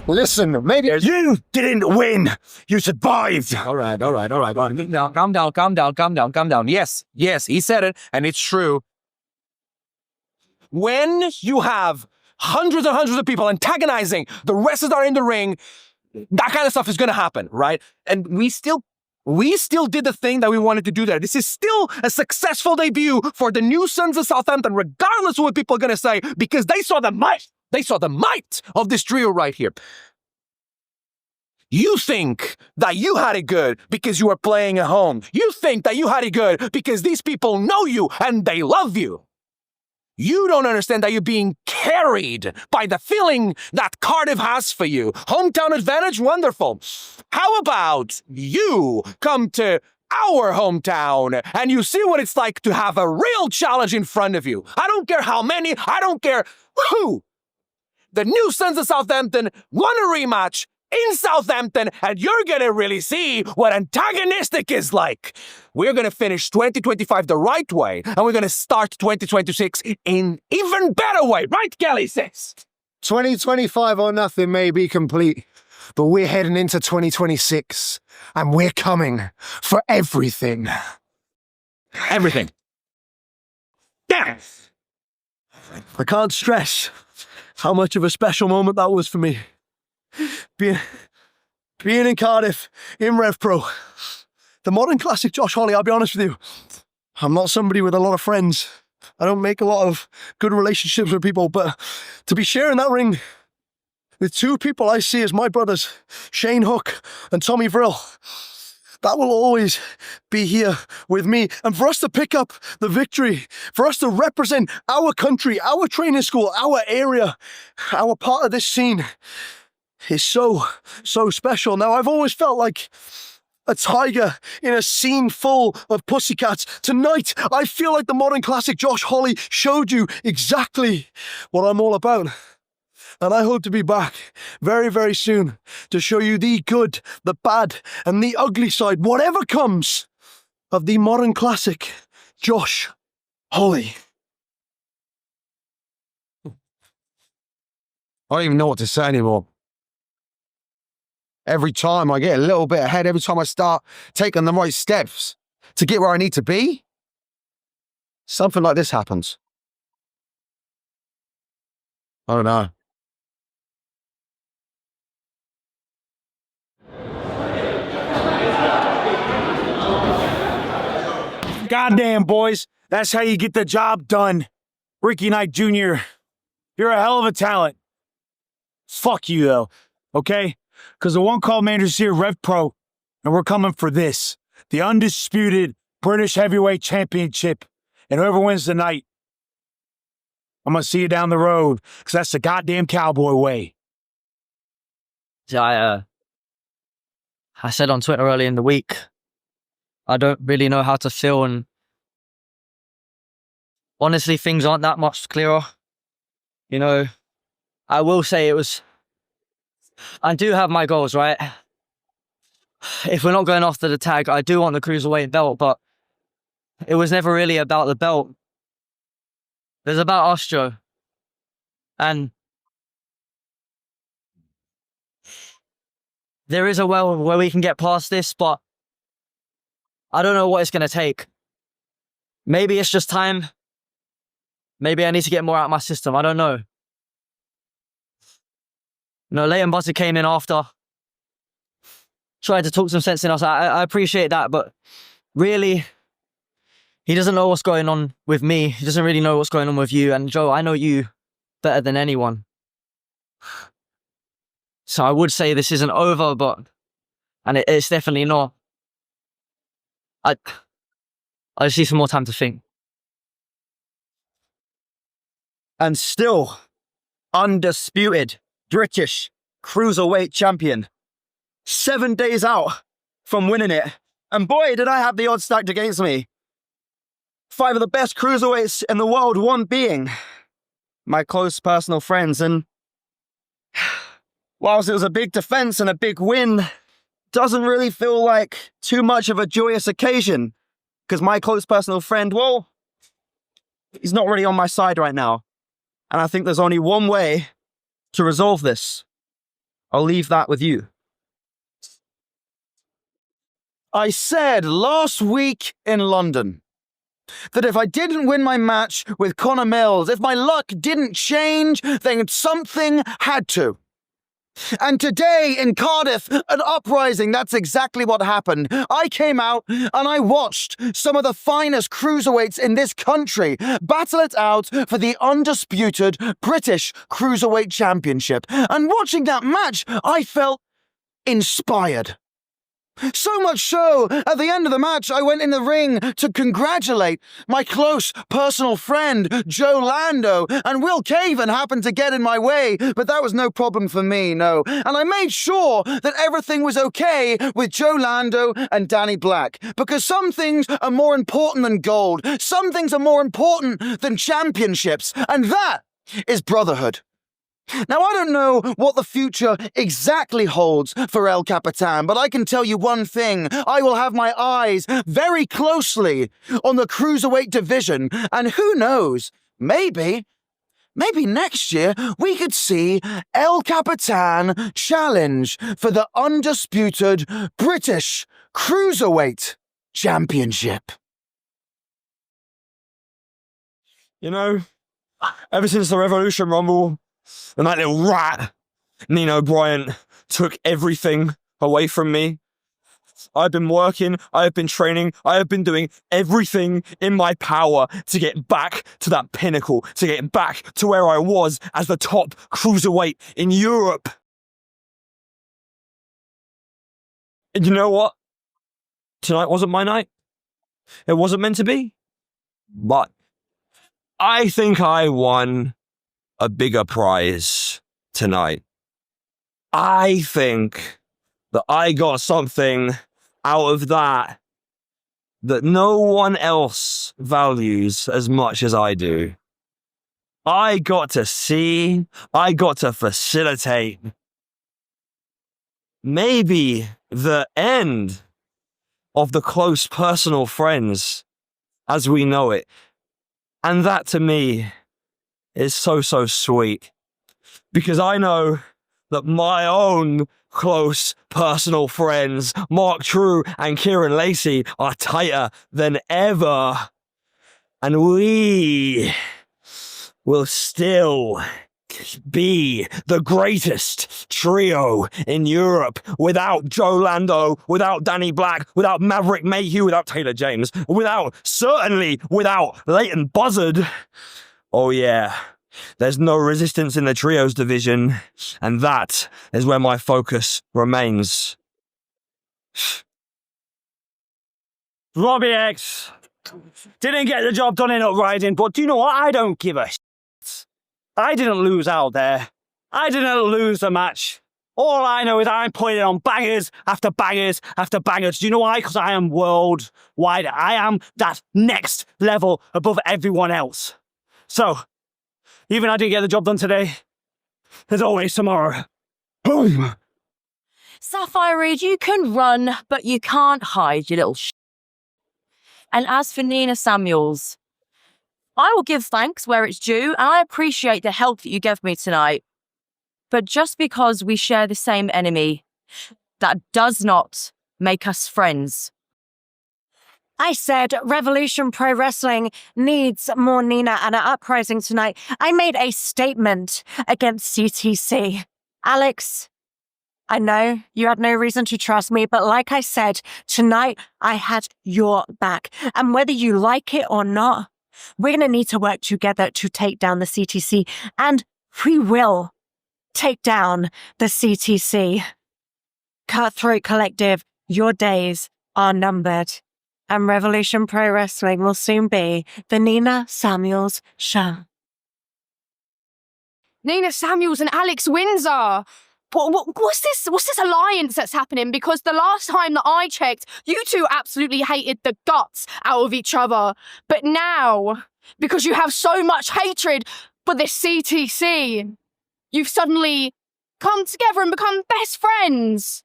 Listen, maybe you didn't win. You survived. All right. Now, calm down. Yes, he said it, and it's true. When you have hundreds and hundreds of people antagonizing the wrestlers that are in the ring, that kind of stuff is going to happen, right? And we still did the thing that we wanted to do there. This is still a successful debut for the new Sons of Southampton, regardless of what people are going to say, because they saw the might. They saw the might of this trio right here. You think that you had it good because you were playing at home. You think that you had it good because these people know you and they love you. You don't understand that you're being carried by the feeling that Cardiff has for you. Hometown advantage, wonderful. How about you come to our hometown and you see what it's like to have a real challenge in front of you? I don't care how many, I don't care who. The new Sons of Southampton won a rematch in Southampton, and you're gonna really see what antagonistic is like. We're gonna finish 2025 the right way, and we're gonna start 2026 in even better way, right, Kelly says? 2025 or nothing may be complete, but we're heading into 2026, and we're coming for everything. Everything. Damn! I can't stress how much of a special moment that was for me. Being in Cardiff, in Rev Pro. The modern classic Josh Holley, I'll be honest with you. I'm not somebody with a lot of friends. I don't make a lot of good relationships with people, but to be sharing that ring with two people I see as my brothers, Shane Hook and Tommy Vrill, that will always be here with me. And for us to pick up the victory, for us to represent our country, our training school, our area, our part of this scene is so special. Now, I've always felt like a tiger in a scene full of pussycats. Tonight, I feel like the modern classic Josh Holley showed you exactly what I'm all about. And I hope to be back very, very soon to show you the good, the bad, and the ugly side, whatever comes of the modern classic Josh Holley. I don't even know what to say anymore. Every time I get a little bit ahead, every time I start taking the right steps to get where I need to be, something like this happens. I don't know. Goddamn, boys. That's how you get the job done. Ricky Knight Jr., you're a hell of a talent. Fuck you, though, okay? Because the one Called Manders here, Rev Pro, and we're coming for this. The undisputed British Heavyweight Championship. And whoever wins the night, I'm going to see you down the road, because that's the goddamn cowboy way. So I said on Twitter early in the week, I don't really know how to feel, and honestly, things aren't that much clearer. You know, I will say I do have my goals, right? If we're not going after the tag, I do want the cruiserweight belt, but it was never really about the belt. It was about us, Joe. And there is a way where we can get past this, but I don't know what it's going to take. Maybe it's just time. Maybe I need to get more out of my system. I don't know. You know, Leyton Buzzard came in after, tried to talk some sense in us. I appreciate that, but really, he doesn't know what's going on with me. He doesn't really know what's going on with you. And Joe, I know you better than anyone. So I would say this isn't over, and it's definitely not. I just need some more time to think. And still, undisputed British Cruiserweight Champion. 7 days out from winning it. And boy, did I have the odds stacked against me. 5 of the best cruiserweights in the world, one being my close personal friends. And whilst it was a big defense and a big win, doesn't really feel like too much of a joyous occasion. Because my close personal friend, well, he's not really on my side right now. And I think there's only one way to resolve this. I'll leave that with you. I said last week in London that if I didn't win my match with Connor Mills, if my luck didn't change, then something had to. And today in Cardiff at Uprising, that's exactly what happened. I came out and I watched some of the finest cruiserweights in this country battle it out for the undisputed British Cruiserweight Championship. And watching that match, I felt inspired. So much so, at the end of the match, I went in the ring to congratulate my close personal friend, Joe Lando, and Will Kaven happened to get in my way, but that was no problem for me, no. And I made sure that everything was okay with Joe Lando and Danny Black, because some things are more important than gold, some things are more important than championships, and that is brotherhood. Now, I don't know what the future exactly holds for El Capitan, but I can tell you one thing. I will have my eyes very closely on the cruiserweight division, and who knows, maybe next year we could see El Capitan challenge for the undisputed British Cruiserweight Championship. You know, ever since the Revolution Rumble, and that little rat, Nino Bryant, took everything away from me. I've been working, I have been training, I have been doing everything in my power to get back to that pinnacle, to get back to where I was as the top cruiserweight in Europe. And you know what? Tonight wasn't my night. It wasn't meant to be. But I think I won a bigger prize tonight. I think that I got something out of that no one else values as much as I do. I got to see, I got to facilitate maybe the end of the close personal friends as we know it. And that to me is so sweet, because I know that my own close personal friends, Mark True and Kieran Lacey, are tighter than ever. And we will still be the greatest trio in Europe without Joe Lando, without Danny Black, without Maverick Mayhew, without Taylor James, certainly without Leyton Buzzard. Oh yeah, there's no resistance in the trios division, and that is where my focus remains. Robbie X didn't get the job done in Uprising, but do you know what? I don't give a shit. I didn't lose out there. I didn't lose the match. All I know is I'm putting on bangers after bangers after bangers. Do you know why? Because I am worldwide. I am that next level above everyone else. So, even I didn't get the job done today, there's always tomorrow. Boom! Sapphire Reed, you can run, but you can't hide, you little And as for Nina Samuels, I will give thanks where it's due, and I appreciate the help that you gave me tonight. But just because we share the same enemy, that does not make us friends. I said Revolution Pro Wrestling needs more Nina and at Uprising tonight. I made a statement against CTC. Alex, I know you had no reason to trust me, but like I said, tonight I had your back. And whether you like it or not, we're going to need to work together to take down the CTC. And we will take down the CTC. Cutthroat Collective, your days are numbered. And Revolution Pro Wrestling will soon be the Nina Samuels Show. Nina Samuels and Alex Windsor. What's this alliance that's happening? Because the last time that I checked, you two absolutely hated the guts out of each other. But now, because you have so much hatred for the CTC, you've suddenly come together and become best friends.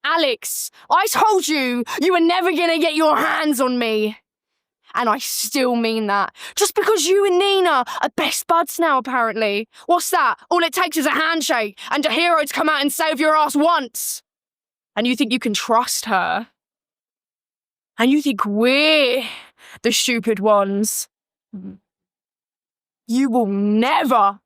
Alex, I told you you were never going to get your hands on me. And I still mean that. Just because you and Nina are best buds now, apparently. What's that? All it takes is a handshake and a hero to come out and save your ass once. And you think you can trust her? And you think we're the stupid ones? You will never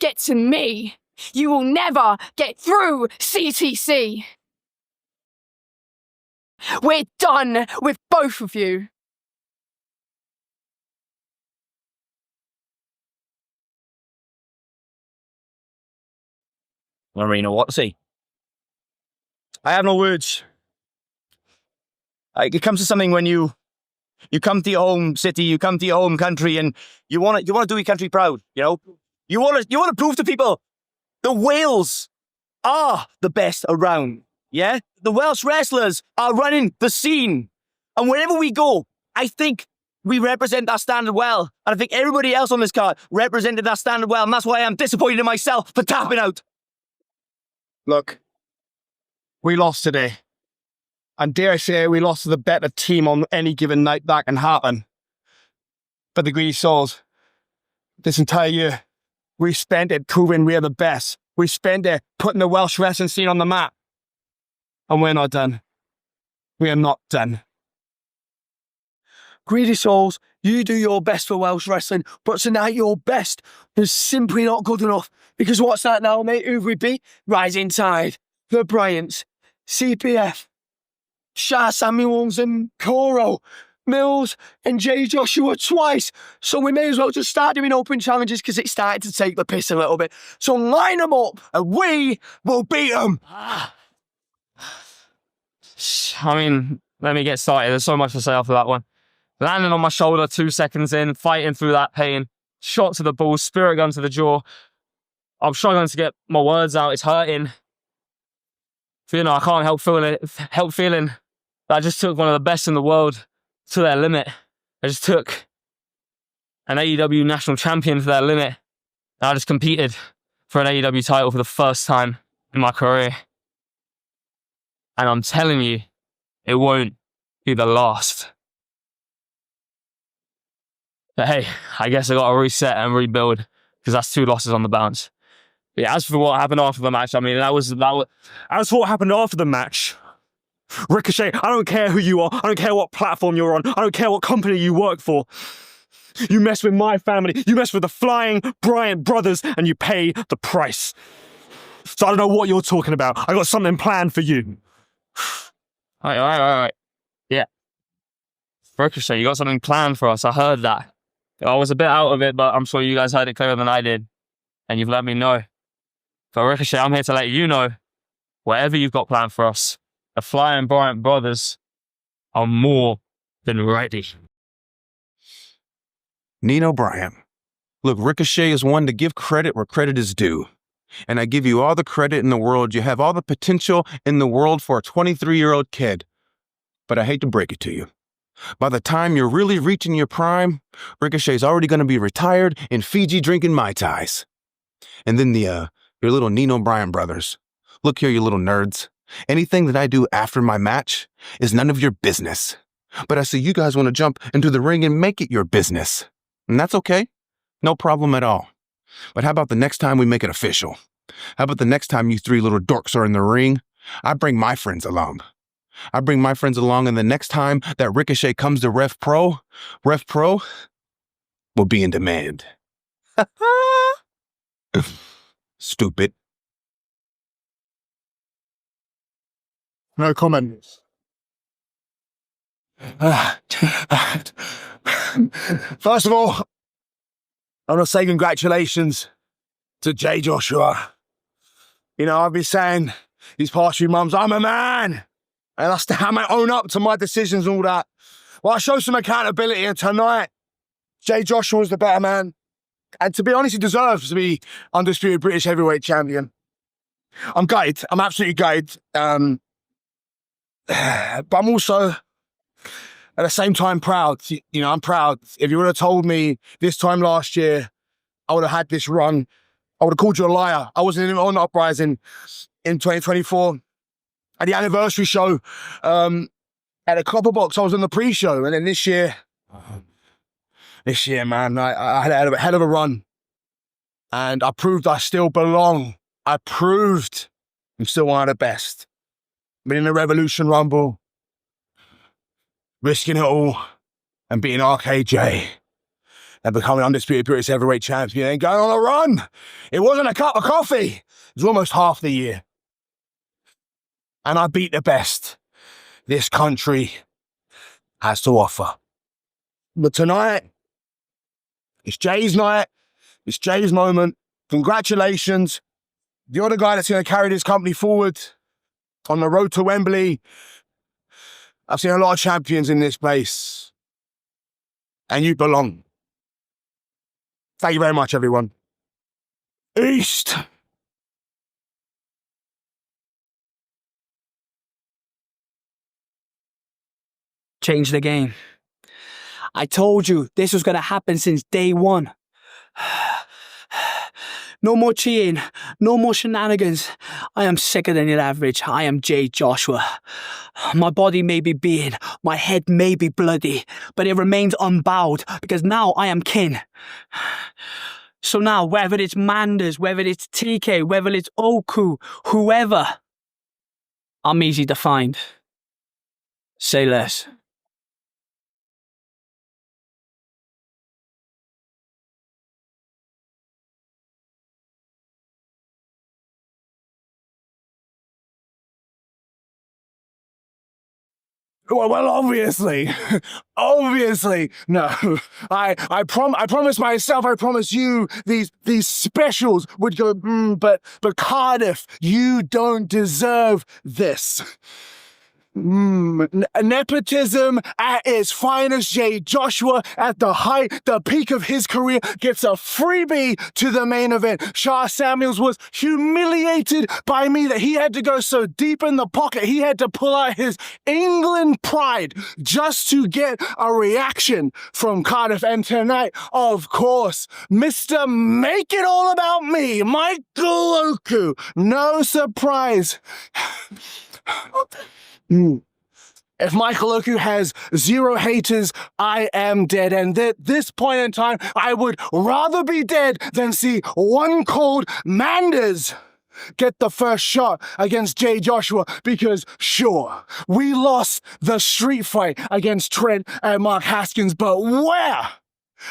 get to me. You will never get through CTC. We're done with both of you. Marina, what's he? I have no words. It comes to something when you come to your home city, you come to your home country, and you want to do your country proud. You know, you want to prove to people the Wales are the best around. Yeah, the Welsh wrestlers are running the scene, and wherever we go, I think we represent that standard well, and I think everybody else on this card represented that standard well, and that's why I'm disappointed in myself for tapping out. Look, we lost today. And dare I say, we lost to the better team on any given night. That can happen. But the greedy souls, this entire year, we spent it proving we're the best. We spent it putting the Welsh wrestling scene on the map. And we're not done. We are not done. Greedy souls, you do your best for Welsh wrestling, but tonight your best is simply not good enough. Because what's that now, mate? Who we beat? Rising Tide, the Bryants, CPF, Sha Samuels and Coro, Mills and J Joshua twice. So we may as well just start doing open challenges because it's starting to take the piss a little bit. So line them up and we will beat them. I mean, let me get started. There's so much to say after that one. Landing on my shoulder 2 seconds in, fighting through that pain. Shot to the balls, spirit gun to the jaw. I'm struggling to get my words out. It's hurting. You know, I can't help feeling that I just took one of the best in the world to their limit. I just took an AEW national champion to their limit. And I just competed for an AEW title for the first time in my career. And I'm telling you, it won't be the last. But hey, I guess I got to reset and rebuild because that's 2 losses on the bounce. But yeah, as for what happened after the match, I mean, As for what happened after the match, Ricochet, I don't care who you are. I don't care what platform you're on. I don't care what company you work for. You mess with my family. You mess with the flying Bryant brothers and you pay the price. So I don't know what you're talking about. I got something planned for you. All right. Yeah. Ricochet, you got something planned for us. I heard that. I was a bit out of it, but I'm sure you guys heard it clearer than I did. And you've let me know. But Ricochet, I'm here to let you know, whatever you've got planned for us, the Flying Bryant brothers are more than ready. Nino Bryant. Look, Ricochet is one to give credit where credit is due. And I give you all the credit in the world. You have all the potential in the world for a 23-year-old kid. But I hate to break it to you. By the time you're really reaching your prime, Ricochet's already going to be retired in Fiji drinking Mai Tais. And then your little Nino Bryant brothers. Look here, you little nerds. Anything that I do after my match is none of your business. But I see you guys want to jump into the ring and make it your business. And that's okay. No problem at all. But how about the next time we make it official? How about the next time you 3 little dorks are in the ring, I bring my friends along. And the next time that Ricochet comes to Rev Pro will be in demand. Stupid. No comment. First of all, I want to say congratulations to J Joshua. You know, I've been saying these past few months, I'm a man. And I still have to own up to my decisions and all that. Well, I showed some accountability, and tonight, J Joshua's the better man. And to be honest, he deserves to be undisputed British heavyweight champion. I'm gutted. I'm absolutely gutted. But I'm also, at the same time, proud. You know, I'm proud. If you would have told me this time last year, I would have had this run, I would have called you a liar. I wasn't even on Uprising in 2024. At the anniversary show, at a Copper Box, I was on the pre-show. And then this year, This year, man, I had a hell of a run. And I proved I still belong. I proved I'm still one of the best. Been in the Revolution Rumble, risking it all, and beating RKJ, and becoming Undisputed British Heavyweight Champion, and going on a run. It wasn't a cup of coffee. It was almost half the year. And I beat the best this country has to offer. But tonight, it's Jay's night. It's Jay's moment. Congratulations. You're the guy that's going to carry this company forward on the road to Wembley. I've seen a lot of champions in this place. And you belong. Thank you very much, everyone. East. Change the game. I told you this was going to happen since day one. No more cheating. No more shenanigans. I am sicker than your average. I am Jay Joshua. My body may be beaten. My head may be bloody. But it remains unbowed because now I am kin. So now, whether it's Manders, whether it's TK, whether it's Oku, whoever, I'm easy to find. Say less. Well, obviously, no. I promised myself, I promised you, these specials would go. But Cardiff, you don't deserve this. Nepotism at its finest. Jay Joshua at the height, the peak of his career, gets a freebie to the main event. Sha Samuels was humiliated by me that he had to go so deep in the pocket. He had to pull out his England pride just to get a reaction from Cardiff. And tonight, of course, Mr. Make It All About Me, Michael Oku. No surprise. If Michael Oku has 0 haters, I am dead. And at this point in time, I would rather be dead than see one Called Manders get the first shot against Jay Joshua, because sure, we lost the street fight against Trent and Mark Haskins, but where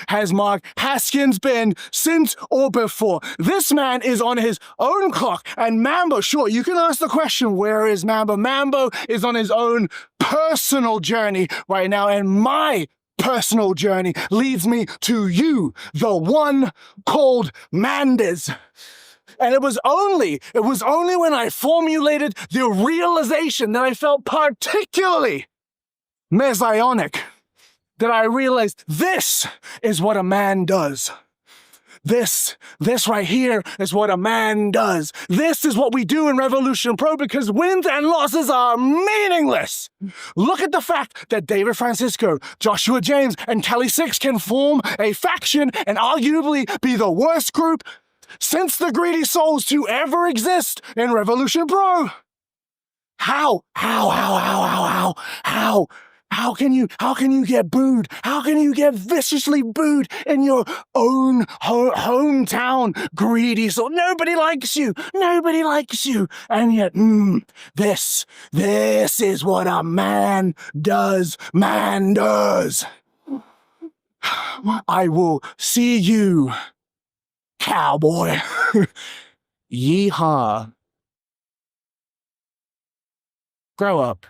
has Mark Haskins been since or before? This man is on his own clock. And Mambo, sure, you can ask the question, where is Mambo? Mambo is on his own personal journey right now. And my personal journey leads me to you, the one Called Manders. And it was only when I formulated the realization that I felt particularly messianic that I realized this is what a man does. This right here is what a man does. This is what we do in Revolution Pro, because wins and losses are meaningless. Look at the fact that David Francisco, Joshua James, and Kelly Six can form a faction and arguably be the worst group since the Greedy Souls to ever exist in Revolution Pro. How can you get booed? How can you get viciously booed in your own hometown, Greedy Soul? Nobody likes you. Nobody likes you. And yet, this is what a man does. Man does. I will see you, cowboy. Yeehaw. Grow up.